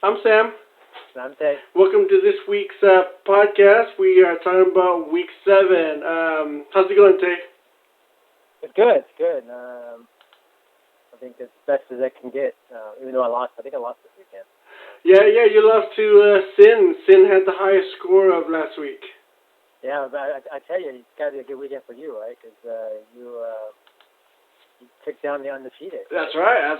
I'm Sam. I'm Ted. Welcome to this week's podcast. We are talking about week 7. How's it going, Tay? It's good. It's good. I think it's best as I can get. Even though I lost, I think I lost this weekend. Yeah, you lost to Sin. Sin had the highest score of last week. Yeah, but I tell you, it's got to be a good weekend for you, right? Because you took down the undefeated. That's right. I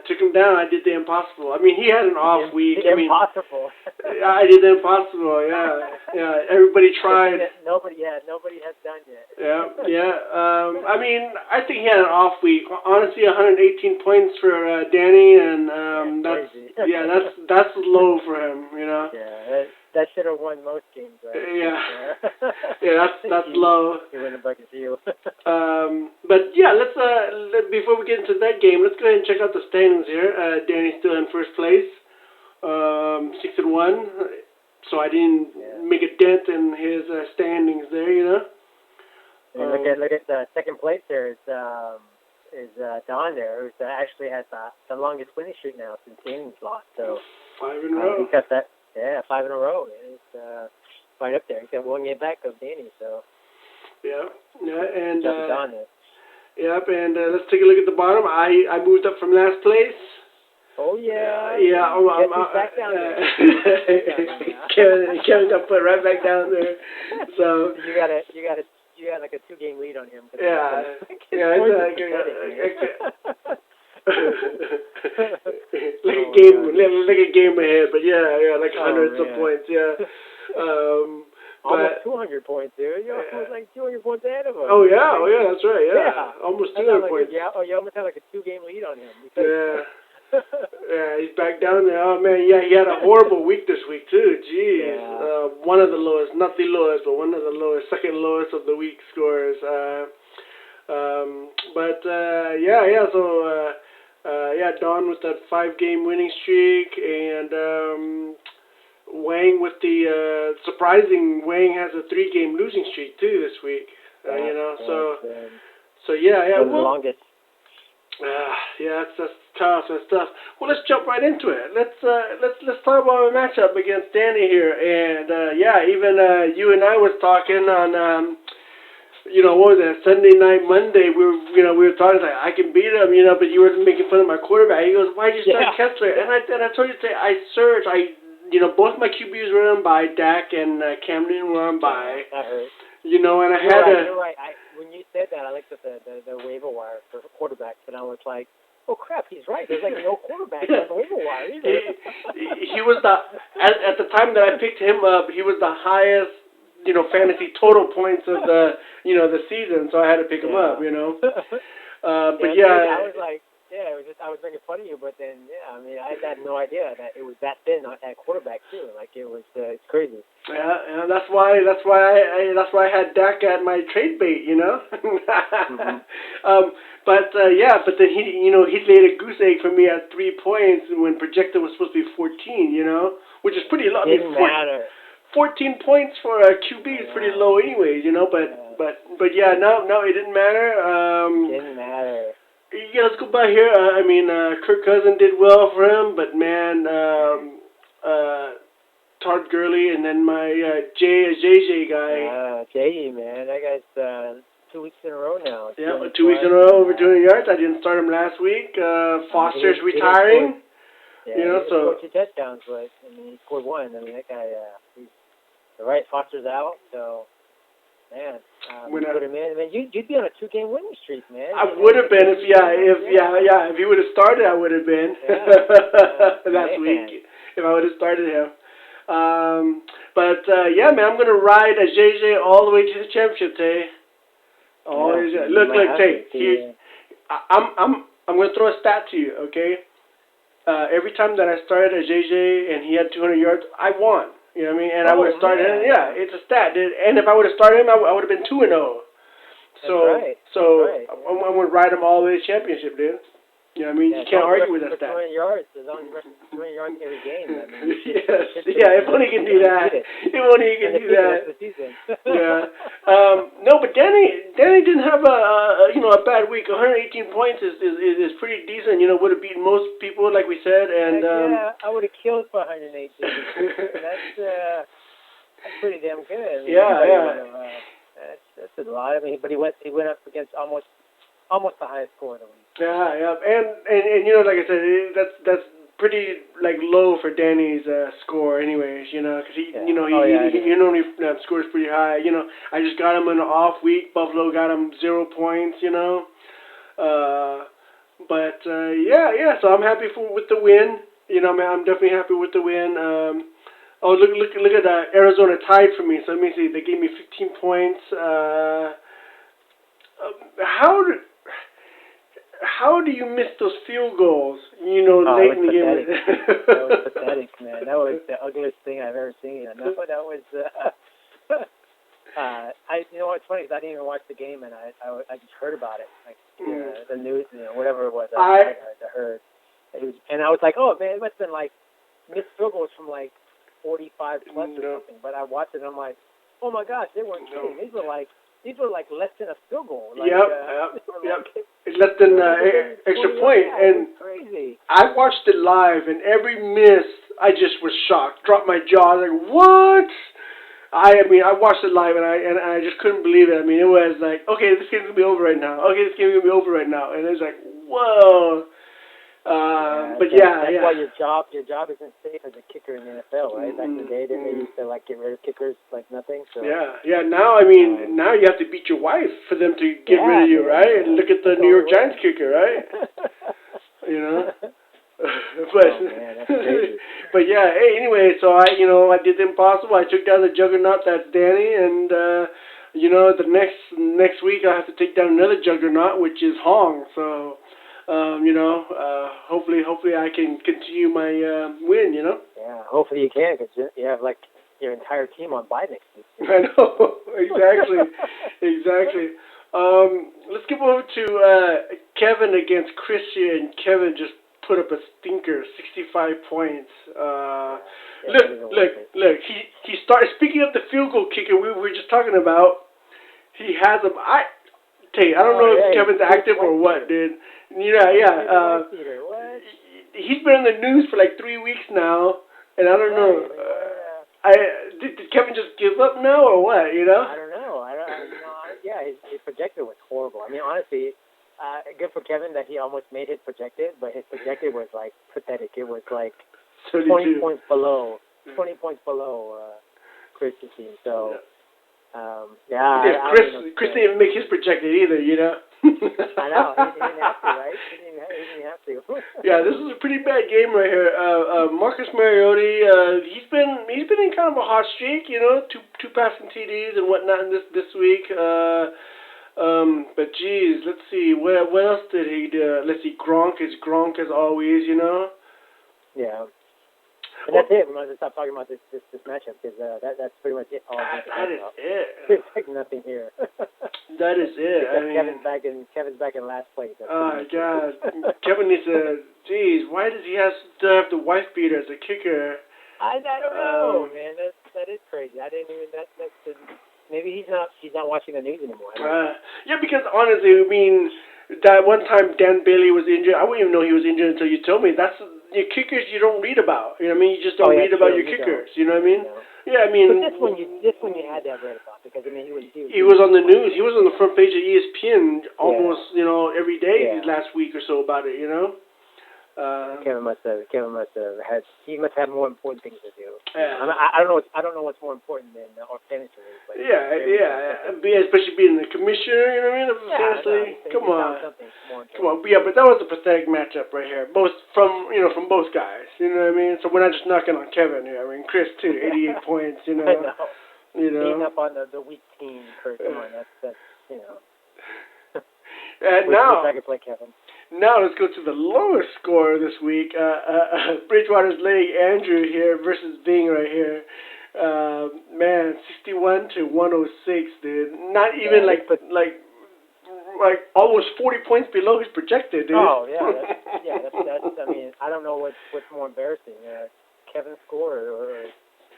took him down. I did the impossible. I mean, he had an off week. The impossible. I did the impossible. Yeah. Everybody tried. Nobody has done yet. Yeah. I mean, I think he had an off week. Honestly, 118 points for Danny, and that's low for him. Yeah, that should have won most games, right? Yeah, that's low. You win a bucket deal. But yeah, let's before we get into that game, let's go ahead and check out the standings here. Danny's still in first place, 6-1. So I didn't make a dent in his standings there, And look at the second place there is Don there, who's actually has the longest winning streak now since Danny's lost. So 5 in a row. He got that. Yeah, 5 in a row. It's right up there. He's got 1 game back of Danny. So and Don there. Yep, and let's take a look at the bottom. I moved up from last place. Oh yeah. I'm back down there. Kevin got put right back down there. So you got like a 2-game lead on him. Like a game ahead, but like hundreds of points, almost 200 points, dude. You're almost like 200 points ahead of him. Oh yeah, that's right, almost 200 points. You almost had like a 2-game lead on him. Yeah, he's back down there. Oh man, he had a horrible week this week too. Jeez, one of the lowest, not the lowest, but one of the lowest, second lowest of the week scores. Don with that 5-game winning streak, and Wang with the surprising. Wang has a 3-game losing streak too this week. The longest. That's tough. That's tough. Well, let's jump right into it. Let's talk about our matchup against Danny here, and even you and I was talking on. What was that, Sunday night, Monday, we were talking like, I can beat him, but you were making fun of my quarterback. He goes, why'd you start Kessler? And I told you today, I searched, both my QBs were on by, Dak and Cam Newton were on by. That hurt. And I had to. You're right. When you said that, I looked at the waiver wire for quarterbacks, and I was like, oh crap, he's right. There's like no quarterback on the waiver wire either. He was at the time that I picked him up, he was the highest, fantasy total points of the season, so I had to pick him up, I was like, I was making fun of you, but then, I had no idea that it was that thin at quarterback too. Like it was, it's crazy. Yeah, and that's why I had Dak at my trade bait, But then he laid a goose egg for me at 3 points when projected was supposed to be 14, which is pretty low. Didn't matter. 14 points for a QB is pretty low anyways, but it didn't matter. Didn't matter. Yeah, let's go by here. Kirk Cousins did well for him, but man, Todd Gurley and then my JJ guy. JJ, man, that guy's 2 weeks in a row now. Yeah, 2 weeks in a row over 200 yards. I didn't start him last week. Foster's retiring. He scored 2 touchdowns, but he scored 1. That guy, Foster's out, so. Man, put him in. Man, you'd be on a 2-game winning streak, man. I would have been if he would have started. I would have been last week if I would have started him. Man, I'm gonna ride a JJ all the way to the championship, Tay. Look, Tay. I'm gonna throw a stat to you, okay? Every time that I started a JJ and he had 200 yards, I won. You know what I mean? And I would have started him. Yeah, it's a stat. And if I would have started him, I would have been 2-0. So I'm going to ride him all the way to the championship, dude. Yeah, I mean, you can't argue with that stat. 200 yards, as long as he rushes 200 yards every game. I mean, yes, if only he can do that. If only he can do that. Yeah. No, but Danny didn't have a bad week. 118 points is pretty decent. Would have beaten most people, like we said, and yeah, I would have killed for 118. That's pretty damn good. I mean, that's a lot. I mean, but he went up against almost the highest score of the week. Yeah, and like I said, that's pretty low for Danny's score, anyways. Because he normally scores pretty high. I just got him on an off week. Buffalo got him 0 points. But So I'm happy with the win. I'm definitely happy with the win. Look at that. Arizona tied for me. So let me see. They gave me 15 points. How do you miss those field goals? Late in the game. That was pathetic, man. That was the ugliest thing I've ever seen. No, that was. What's funny is I didn't even watch the game, and I just heard about it, the news, whatever it was. I heard. And I was like, oh man, it must have been missed field goals from 45 plus or something. But I watched it, and I'm like, oh my gosh, they weren't kidding. These were less than a field goal. Yep. It's less than extra point. And crazy. I watched it live, and every miss, I just was shocked. Dropped my jaw. Like, what? I watched it live, and I just couldn't believe it. I mean, it was like, okay, this game's gonna be over right now. Okay, this game's gonna be over right now. And it was like, whoa. That's why your job isn't safe as a kicker in the NFL, right? Back in the day, they used to get rid of kickers like nothing. So yeah. Now now you have to beat your wife for them to get rid of you, right? And look at the New York Giants kicker, right? But that's crazy. But yeah, hey, anyway, so I did the impossible. I took down the juggernaut, that's Danny, and the next week I have to take down another juggernaut, which is Hong. So. Hopefully I can continue my win, Yeah, hopefully you can, because you have your entire team on bye next week. I know, exactly. Let's get over to Kevin against Chris here, and Kevin just put up a stinker, 65 points. Look. He started. Speaking of the field goal kicker, we were just talking about. He has him. I don't know if Kevin's active or what, dude. He's been in the news for 3 weeks now, and I don't know. Did Kevin just give up now or what? I don't know. His projected was horrible. I mean, honestly, good for Kevin that he almost made his projected, but his projected was pathetic. It was 20 points below. 20 points below Chris's team. So. Chris didn't even make his projected either, I know, he didn't have to, right? He didn't have to. Yeah, this is a pretty bad game right here. Marcus Mariota, he's been in kind of a hot streak, two passing TDs and whatnot in this week. But geez, let's see, what else did he do? Let's see, Gronk as always, Yeah. And that's it. We might as well stop talking about this matchup, because that's pretty much it. That is it. There's nothing here. That is it. Kevin's back in last place. Oh God, Kevin needs to. Geez, why does he still have the wife beater as a kicker? I don't know, man. That is crazy. I didn't even. Maybe he's not watching the news anymore. Yeah, because honestly, that one time Dan Bailey was injured. I wouldn't even know he was injured until you told me. That's your kickers you don't read about. You know what I mean? You just don't read about your kickers. You know what I mean? Yeah, But this one you had to have read about, because he was on the news. He was on the front page of ESPN almost every day last week or so about it. Kevin must have had. He must have more important things to do. Yeah. I don't know what's more important than our fantasy league. But especially being the commissioner. You know what I mean? Fantasy. Come on. Yeah, but that was a pathetic matchup right here. Both from both guys. You know what I mean? So we're not just knocking on Kevin here. I mean, Chris too, 88 points. I know. Beating up on the weak team. Come on, that's. And now. I can play Kevin. Now let's go to the lowest score this week. Bridgewater's leg Andrew here versus Bing right here. 61 to 106, dude. Not even like almost 40 points below his projected, dude. Oh that's I mean, I don't know what's more embarrassing, Kevin's score or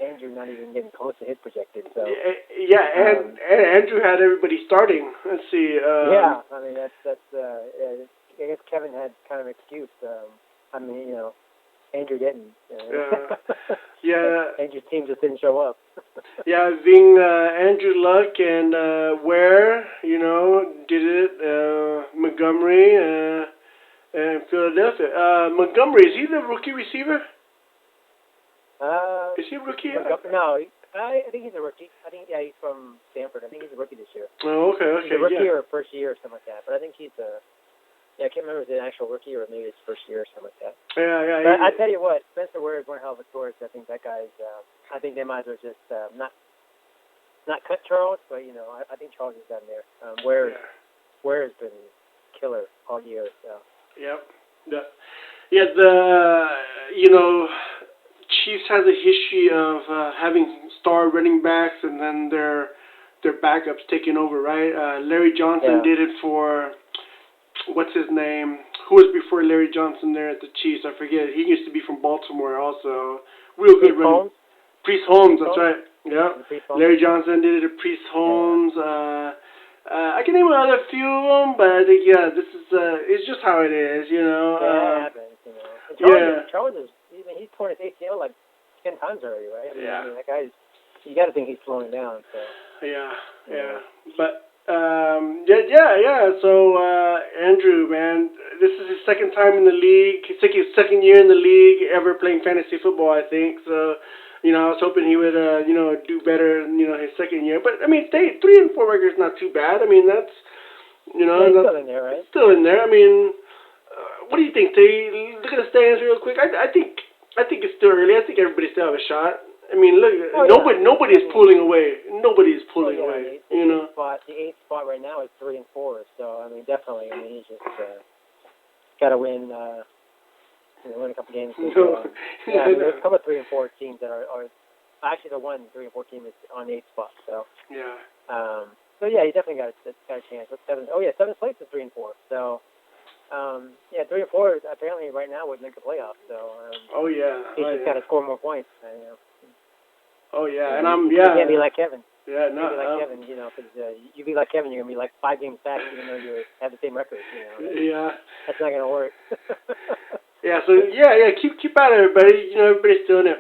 Andrew not even getting close to his projected. So yeah, and Andrew had everybody starting. Let's see. Yeah, I mean that's I guess Kevin had kind of an excuse. I mean, Andrew didn't. Yeah. Andrew's team just didn't show up. Yeah, being Andrew Luck and Ware, did it. Montgomery and Philadelphia. Montgomery, is he the rookie receiver? Is he a rookie? No, I think he's a rookie. I think he's from Stanford. I think he's a rookie this year. Oh, okay. He's a rookie or first year or something like that. But I think he's I can't remember if it's an actual rookie or maybe it's first year or something like that. Yeah. But I tell you what, Spencer Ware is one hell of a source. I think that guy's. I think they might as well just not cut Charles, but I think Charles is done there. Ware has been killer all year. So. Yep. Yeah. Chiefs has a history of having star running backs and then their backups taking over, right? Larry Johnson did it for, what's his name? Who was before Larry Johnson there at the Chiefs? I forget. He used to be from Baltimore also. Real good running. Priest Holmes, that's right. Yeah. Larry Johnson did it to Priest Holmes. I can name another few of them, but I think, this is, it's just how it is, Yeah, it happens, And Charles is, he's torn his ACL like 10 times already, right? I mean, that guy's, you got to think he's slowing down, so. Yeah. But, so, Andrew, man, this is his second time in the league, second year in the league, ever playing fantasy football, I think, so, I was hoping he would, do better in, his second year. But, I mean, 3-4 record is not too bad. I mean, that's, he's still in there, right? Still in there. I mean, what do you think, Tay? Look at the standings real quick. I think it's still early. I think everybody still have a shot. I mean, look, nobody's pulling away. Nobody's pulling away. The eighth spot right now is 3-4. So I mean, definitely. I mean, he's just got to win. Win a couple games. There's a couple of 3 and 4 teams that are actually the 3 and 4 team is on the 8th spot. So So yeah, he definitely got a chance. What's 7? Oh yeah, 7th place is 3 and 4. So 3 and 4 apparently right now would make a playoff. So he's just got to score more points. And you can't be like Kevin. Yeah, no. Be like Kevin, because you be like Kevin, you're gonna be like 5 games back, even though you have the same record. That's not gonna work. So keep at it, everybody. Everybody's doing it.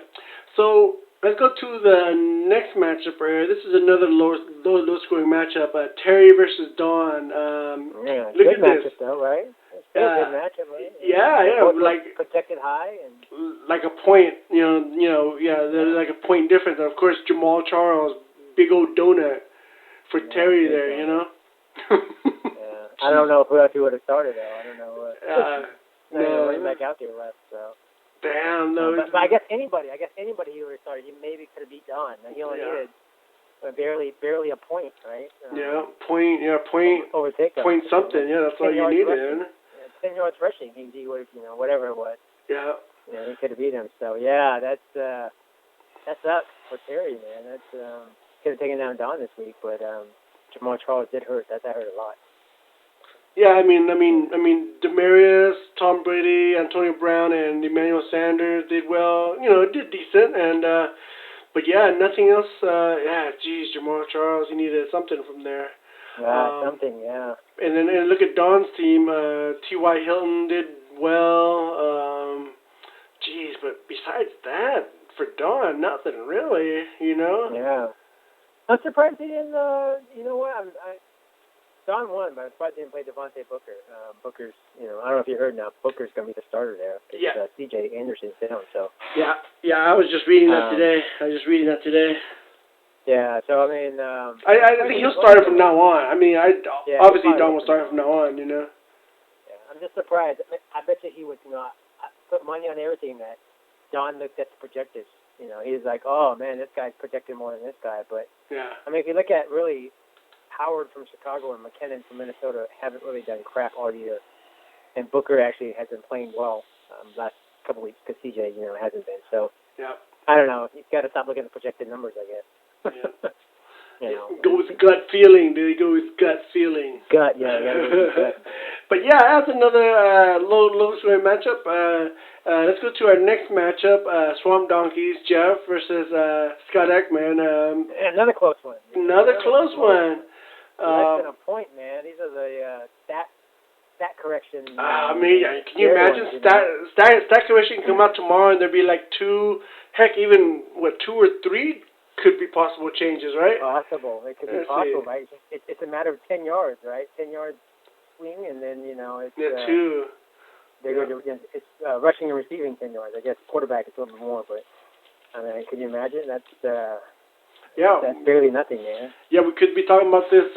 So let's go to the next matchup right here. This is another low scoring matchup. Terry versus Dawn. Good matchup though, right? Good matchup, right? Yeah, like protected high and like a point. There's like a point difference. And of course, Jamal Charles, big old donut for Terry there. I don't know who else he would have started though. I don't know. Running back out there left, so. Damn, no. But I guess anybody he would have started, he maybe could have beat Don. He only needed barely a point, right? Point overtake him. Point something, that's all you needed. 10 yards rushing, he would have, whatever it was. Yeah. He could have beat him. So that sucks for Terry, man. That's could have taken down Don this week, but Jamal Charles did hurt. That hurt a lot. Yeah, I mean, Demaryius, Tom Brady, Antonio Brown, and Emmanuel Sanders did well. Did decent, and but nothing else. Jamal Charles, he needed something from there. Something, yeah. And then look at Don's team. T.Y. Hilton did well. But besides that, for Don, nothing really. Yeah. I'm surprised he didn't. You know what? Don won, but I'm surprised he didn't play Devontae Booker. Booker's, I don't know if you heard now, Booker's going to be the starter there. C.J. Anderson's down, so. Yeah, I was just reading that today. Yeah, so, I mean. I think he'll start from now on. I mean, obviously Don will start from now on, Yeah, I'm just surprised. I bet you he would not put money on everything that Don looked at the projected. He's like, oh, man, this guy's projected more than this guy. But, I mean, if you look at really Howard from Chicago and McKinnon from Minnesota haven't really done crap all year. And Booker actually has been playing well last couple weeks because CJ, hasn't been. So, I don't know. You've got to stop looking at the projected numbers, I guess. Go with gut feeling. They go with gut feeling. Gut, yeah. Gut. But yeah, that's another low scoring matchup. Let's go to our next matchup: Swamp Donkeys, Jeff versus Scott Ekman. Another close one. Another close one. Less than a point, man. These are the stat correction. I mean, can you imagine stat correction can come out tomorrow and there'd be like two, heck, even 2 or 3 could be possible changes, right? Possible. It could be possible, right? It's a matter of 10 yards, right? 10 yards swing, and then it's 2. They go to it's rushing and receiving 10 yards. I guess quarterback is a little bit more, but I mean, can you imagine? That's barely nothing, man. Yeah, we could be talking about this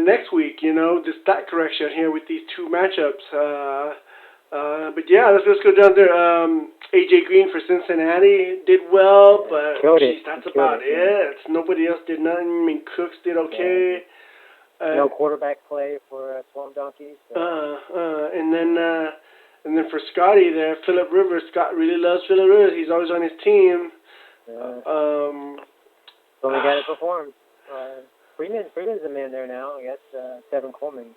next week. The stat correction here with these 2 matchups. But yeah, let's go down there. AJ Green for Cincinnati did well, but that's about it. Nobody else did nothing. I mean, Cooks did okay. No quarterback play for Swamp Donkeys. So. And then for Scotty there, Phillip Rivers. Scott really loves Phillip Rivers. He's always on his team. Only guy that performed. Freeman's the man there now. I guess Tevin Coleman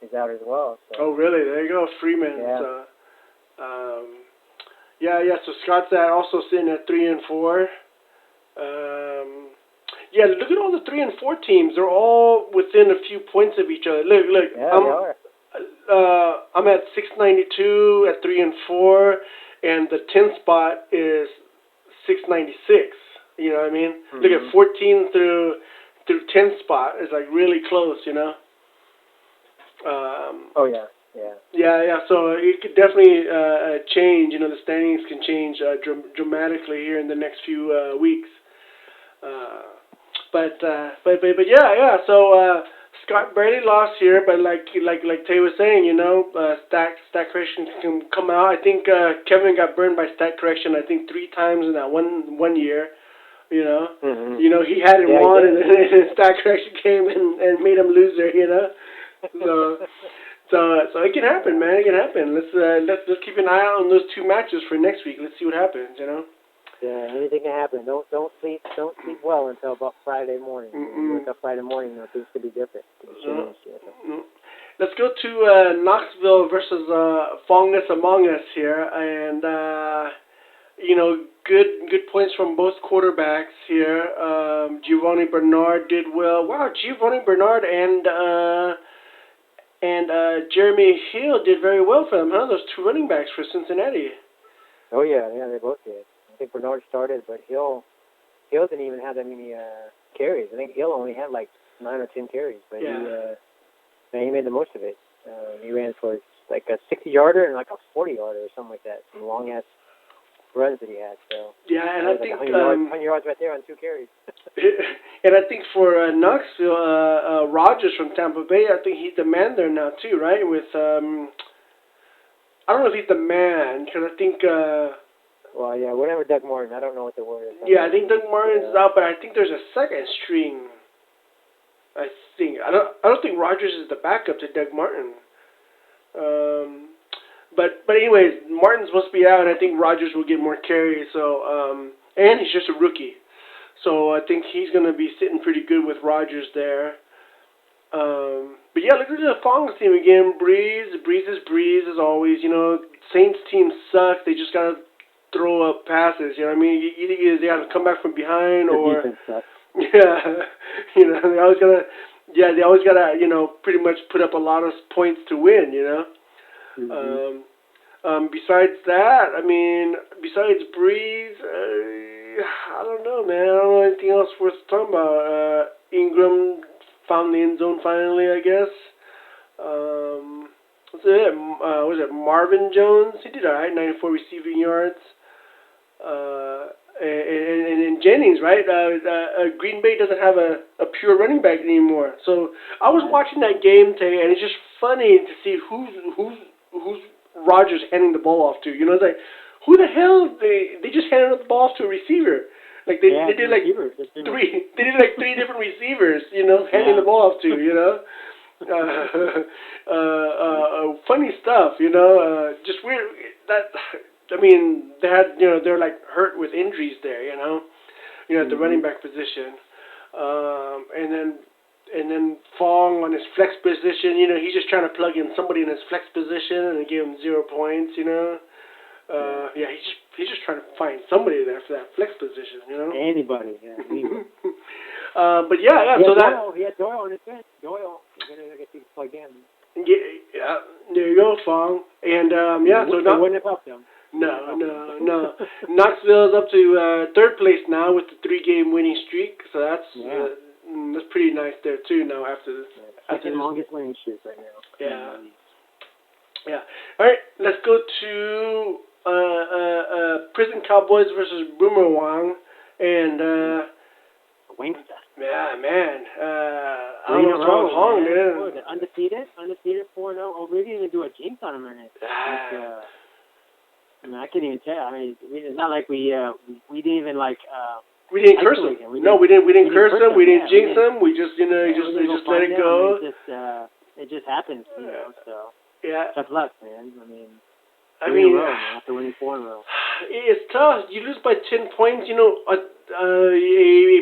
is out as well. So. Oh, really? There you go, Freeman. Yeah. So Scott's also sitting at 3-4. Yeah, look at all the 3 and 4 teams. They're all within a few points of each other. Look. Yeah, I'm at 692 at 3-4, and the 10th spot is 696. You know what I mean? Mm-hmm. Look at 14 through 10th spot is like really close. Yeah. So it could definitely change. The standings can change dramatically here in the next few weeks. But yeah. So Scott barely lost here, but like Tay was saying, stat correction can come out. I think Kevin got burned by stat correction. I think 3 times in that one year. Mm-hmm. He had it won, and then stat correction came and made him loser. So it can happen, man. It can happen. Let's keep an eye out on those 2 matches for next week. Let's see what happens. Yeah, anything can happen. Don't sleep well until about Friday morning. Until Friday morning, things could be different. Let's go to Knoxville versus Fungus Among Us here, and good points from both quarterbacks here. Giovanni Bernard did well. Wow, Giovanni Bernard and Jeremy Hill did very well for them, huh? Those 2 running backs for Cincinnati. Oh yeah, they both did. I think Bernard started, but Hill didn't even have that many carries. I think Hill only had like 9 or 10 carries, but he made the most of it. He ran for like a 60-yarder and like a 40-yarder or something like that. Some long-ass runs that he had. So yeah, and I think 100 yards right there on 2 carries. And I think for Knoxville, Rogers from Tampa Bay, I think he's the man there now too, right? With I don't know if he's the man because I think. Well, yeah, whatever Doug Martin. I don't know what the word is. Yeah, I think Doug Martin's out, but I think there's a second string. I think I don't think Rogers is the backup to Doug Martin. But anyways, Martin's supposed to be out, and I think Rogers will get more carries. So and he's just a rookie, so I think he's gonna be sitting pretty good with Rogers there. But yeah, look at the Fongs team again. Breeze is Breeze as always. Saints team sucks. They just gotta throw up passes. You know what I mean? Either they have to come back from behind or they always gotta pretty much put up a lot of points to win. Mm-hmm. Besides that, besides Breeze, I don't know, man. I don't know anything else worth talking about. Ingram found the end zone finally, I guess. What's it? Was it Marvin Jones? He did all right, 94 receiving yards. And Jennings, right? Green Bay doesn't have a pure running back anymore. So I was watching that game today, and it's just funny to see who's Rodgers handing the ball off to. It's like, who the hell? They just handed the ball off to a receiver. Like they did like 3 different receivers. Handing the ball off to. Funny stuff. Just weird. They had, they're like hurt with injuries there, at the running back position. And then Fong on his flex position, you know, he's just trying to plug in somebody in his flex position and give him 0 points, you know. Yeah, he's just trying to find somebody there for that flex position, you know. Anybody, yeah. But yeah, so that he had Doyle on his bench. Doyle, you're gonna get things plugged in. yeah, there you go, Fong, and yeah, so it wouldn't have helped them. No. Knoxville's up to third place now with the 3-game winning streak, so that's pretty nice there too. Now after this, second longest winning streak right now. Yeah. Yeah. All right, let's go to Prison Cowboys versus Boomer Wong, and Wingster. Yeah, man. I don't know what's wrong with Hong, man. Undefeated 4-0. Oh, we're going to do a jinx on him, man. I mean, I couldn't even tell. I mean, it's not like we didn't even like. We didn't curse him. No, we didn't curse him. We didn't jinx him. We just, you know, just let it go. It just happens, you know. So yeah. Tough luck, man. I mean, after winning 4 in a row. It's tough. You lose by 10 points. You know, a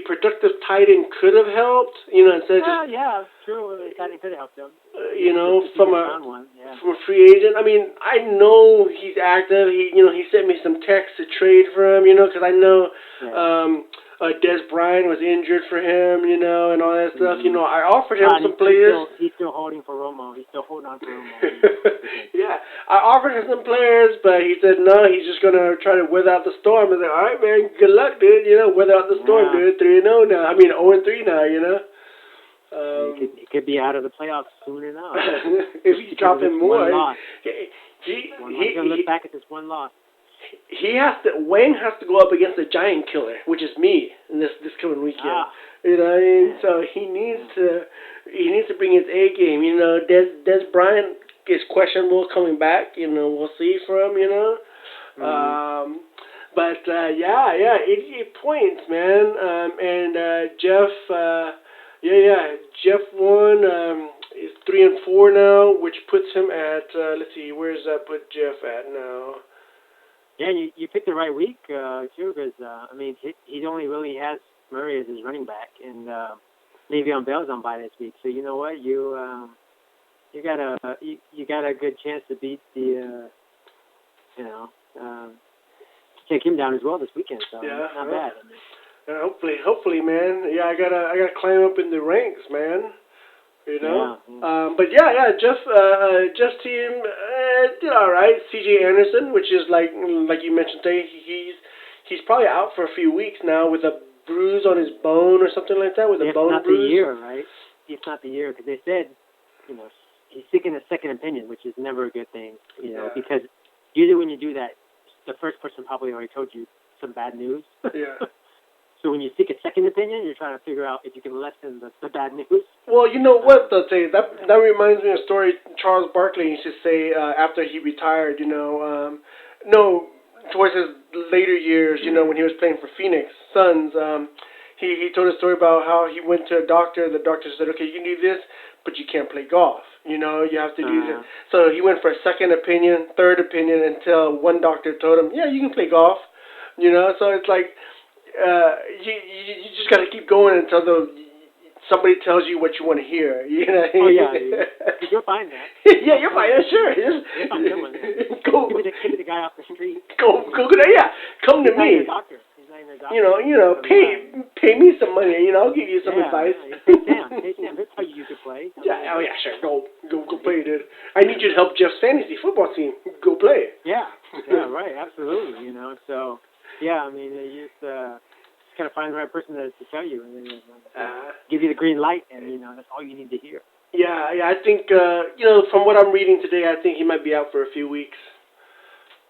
productive tight end could have helped. You know, instead of just. Yeah, true. A tight end could have helped them. You know, from a free agent. I mean, I know he's active. He sent me some texts to trade for him. You know, because I know. Des Bryant was injured for him, you know, and all that stuff. You know, I offered him some players. He's still holding for Romo. He's still holding on for Romo. Yeah, I offered him some players, but he said no. He's just gonna try to weather out the storm. I said, all right, man, good luck, dude. You know, weather out the storm, dude. 3-0 now. I mean, 0-3 now. You know. He could be out of the playoffs soon enough. If he's dropping more, he's gonna look back at this one loss. Wayne has to go up against the giant killer, which is me, in this coming weekend. You know what I mean? So he needs to bring his A game. You know, Des Bryant is questionable coming back. You know, we'll see from him. You know, but 88 points, man. And Jeff, Jeff won. Is 3-4 now, which puts him at. Let's see, where does that put Jeff at now? Yeah, you picked the right week, too, because, I mean, he only really has Murray as his running back, and Le'Veon Bell's on bye this week. So, you know what? You got a good chance to beat the, take him down as well this weekend. So, not bad. Hopefully, man. Yeah, I gotta climb up in the ranks, man. You know, but Jeff's team did all right. C.J. Anderson, which is like you mentioned today, he's probably out for a few weeks now with a bruise on his bone or something like that. With a bone bruise. It's not the year, right? It's not the year because they said, you know, he's seeking a second opinion, which is never a good thing, you know, because usually when you do that, the first person probably already told you some bad news. Yeah. So when you seek a second opinion, you're trying to figure out if you can lessen the bad news. Well, you know what, though, that reminds me of a story Charles Barkley used to say after he retired, you know, towards his later years, you know, when he was playing for Phoenix Suns, he told a story about how he went to a doctor. The doctor said, okay, you can do this, but you can't play golf. You know, you have to do this. So he went for a second opinion, third opinion, until one doctor told him, yeah, you can play golf. You know, so it's like, you just got to keep going until somebody tells you what you want to hear. You know? Oh yeah, you'll find that. Yeah, you'll find that. Sure. Go. Give the guy off the street. Go. Yeah, come to me. He's not even a doctor. You know, pay me some money. You know, I'll give you some advice. Hey Sam, that's how you could play. Yeah. Oh yeah, sure. Go play, dude. I need you to help Jeff's fantasy football team. Go play. Yeah, right. Absolutely. You know, so. Yeah, I mean, you just kind of find the right person to tell you, and then give you the green light, and you know that's all you need to hear. Yeah. I think you know, from what I'm reading today, I think he might be out for a few weeks.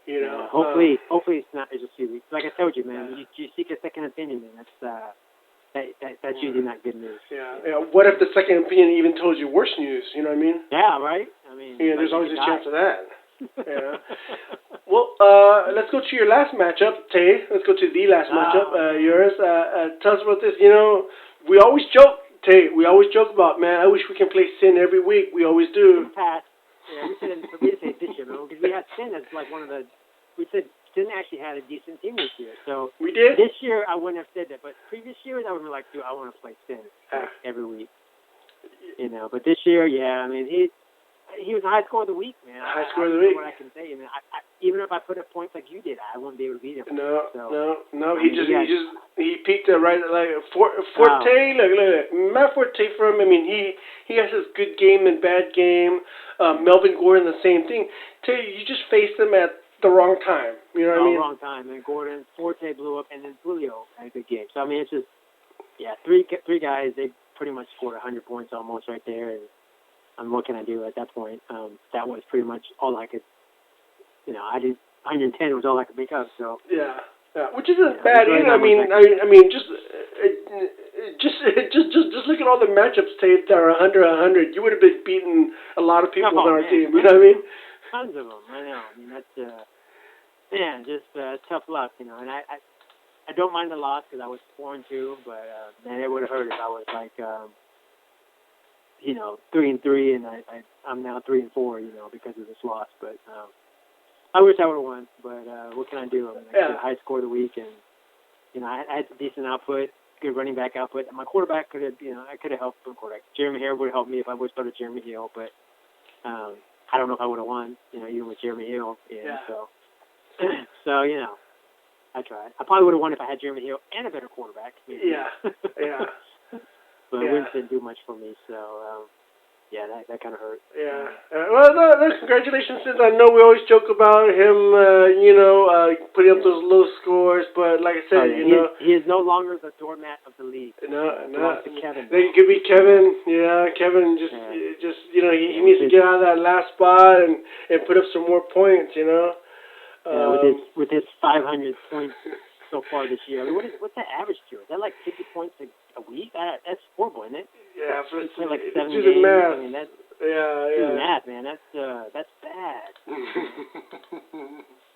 You know, hopefully it's not just a few weeks. Like I told you, man, you seek a second opinion, man. That's usually not good news. Yeah. What if the second opinion even told you worse news? You know what I mean? Yeah. Right. I mean, there's always a chance of that. Yeah. Well, let's go to your last matchup, Tay. Let's go to the last matchup, yours. Tell us about this. You know, we always joke, Tay. We always joke about, man, I wish we can play Sin every week. We always do. Yeah, we said this year, because we had Sin as like one of the. We said Sin actually had a decent team this year. So We did? this year I wouldn't have said that, but previous years I would have been like, dude, I want to play Sin like, every week. You know, but this year, yeah, I mean, he was the high score of the week, man. High score I of the week. What I can say, I mean, even if I put up points like you did, I wouldn't be able to beat him. No. I mean, He peaked at right like Forte. Look, Matt Forte for him. I mean, he has his good game and bad game. Melvin Gordon, the same thing. Tell you, you just faced him at the wrong time. You know what I mean? Wrong time. And Gordon, Forte blew up, and then Julio had a good game. So I mean, it's just three guys. They pretty much scored 100 points almost right there, and what can I do at that point? That was pretty much all I could. You know, I did 110 was all I could make up. So yeah, which isn't bad either. I mean, just look at all the matchups tape that are under 100. You would have been beating a lot of people on our team. You know what I mean? Tons of them. I know. I mean, that's just tough luck. You know, and I don't mind the loss because I was 4-2, but man, it would have hurt if I was like 3-3, and I'm now 3-4. You know, because of this loss. But I wish I would have won. But what can I do? I mean, I got high score of the week, and you know, I had decent output, good running back output. And my quarterback could have, I could have helped the quarterback. Jeremy Hill would have helped me if I would have started Jeremy Hill, but I don't know if I would have won. You know, even with Jeremy Hill. So you know, I tried. I probably would have won if I had Jeremy Hill and a better quarterback. Maybe. Yeah. But Wentz didn't do much for me, so that kind of hurt. Yeah. Well, no, congratulations. Since I know we always joke about him, putting up those low scores, but like I said, he is no longer the doormat of the league. No. Kevin. It could be Kevin. Yeah, Kevin just he needs to get out of that last spot and put up some more points. You know. With his 500 points so far this year. I mean, what's that average to? Is that like 50 points a week? That's horrible, isn't it? Yeah, it's like 7 do games. the math. I mean, that's do the math, man. That's bad.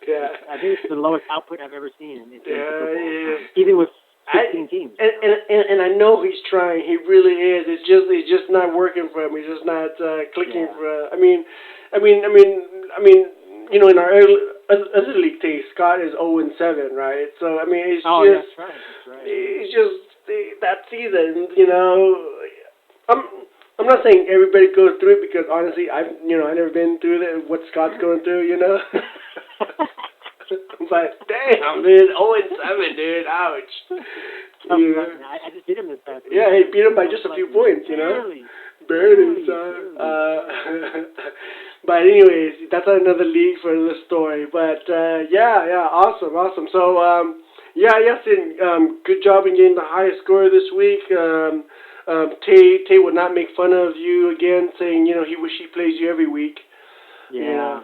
Yeah. I think it's the lowest output I've ever seen. Yeah. Even with 16 teams. And I know he's trying. He really is. It's just not working for him. He's just not clicking for. I mean, in our other league days, Scott is 0-7, right? So I mean, it's that's right. It's just that season, I'm not saying everybody goes through it because honestly, I've never been through what Scott's going through, But damn, dude, 0-7, dude, ouch. I just beat him this past week. Yeah, he beat him by just a few points, Barely, son. But anyways, that's another league for this story. But awesome. So good job in getting the highest score this week. Tay would not make fun of you again, saying he wish he plays you every week. Yeah.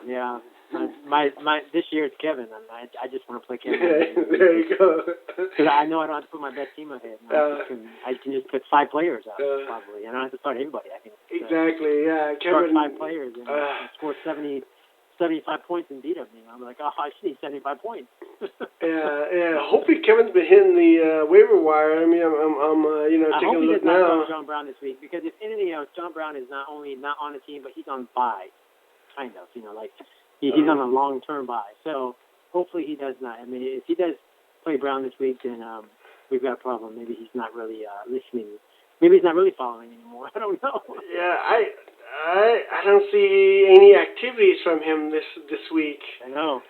My this year it's Kevin. I just want to play Kevin. There you go. Because I know I don't have to put my best team ahead. I can just put 5 players out probably. I don't have to start everybody. I can exactly. Yeah, Kevin. Start 5 players and score 75 points and beat him. I'm like, I just need 75 points. Yeah. Hopefully Kevin's been hitting the waiver wire. I mean, I'm taking a look now. I hope he does not John Brown this week because if anything else, John Brown is not only not on the team, but he's on bye, kind of. He's on a long-term bye. So hopefully he does not. I mean, if he does play Brown this week, then we've got a problem. Maybe he's not really listening. Maybe he's not really following anymore. I don't know. Yeah, I don't see any activities from him this week. I know.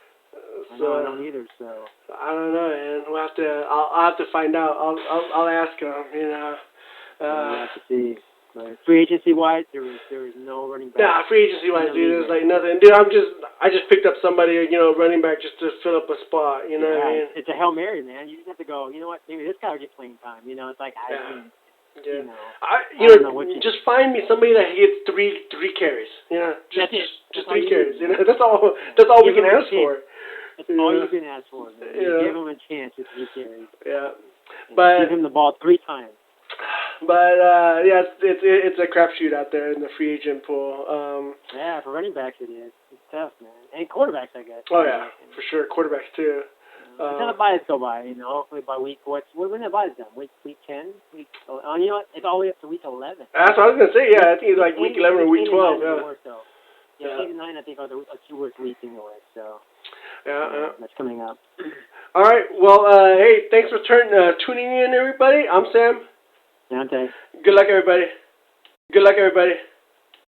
I don't either. So I don't know, and I'll have to find out. I'll ask him. We'll have to see. But free agency wise, there is no running back. Nah, free agency wise, dude, there's like nothing. Dude, I just picked up somebody, running back just to fill up a spot. You know what I mean? It's a Hail Mary, man. You just have to go. You know what? Maybe this guy will get playing time. It's like just find me somebody that gets three carries. Just 3 carries. That's all we can ask for. That's all you can ask for. Man. Give him a chance with 3 carries. Yeah, but give him the ball 3 times. But it's a crapshoot out there in the free agent pool. For running backs it is. It's tough, man, and quarterbacks, I guess. Oh yeah, for sure, quarterbacks too. Until the buys go by, hopefully by week when the buys done? Week 10, week. It's all the way up to week 11. That's what I was gonna say. Yeah, I think it's like week 11 or week 12. Yeah. 8 and 9, I think, are the 2 worst weeks anyway. So. That's coming up. All right. Well, hey, thanks for tuning in, everybody. I'm Sam. Dante. Good luck, everybody. Good luck, everybody.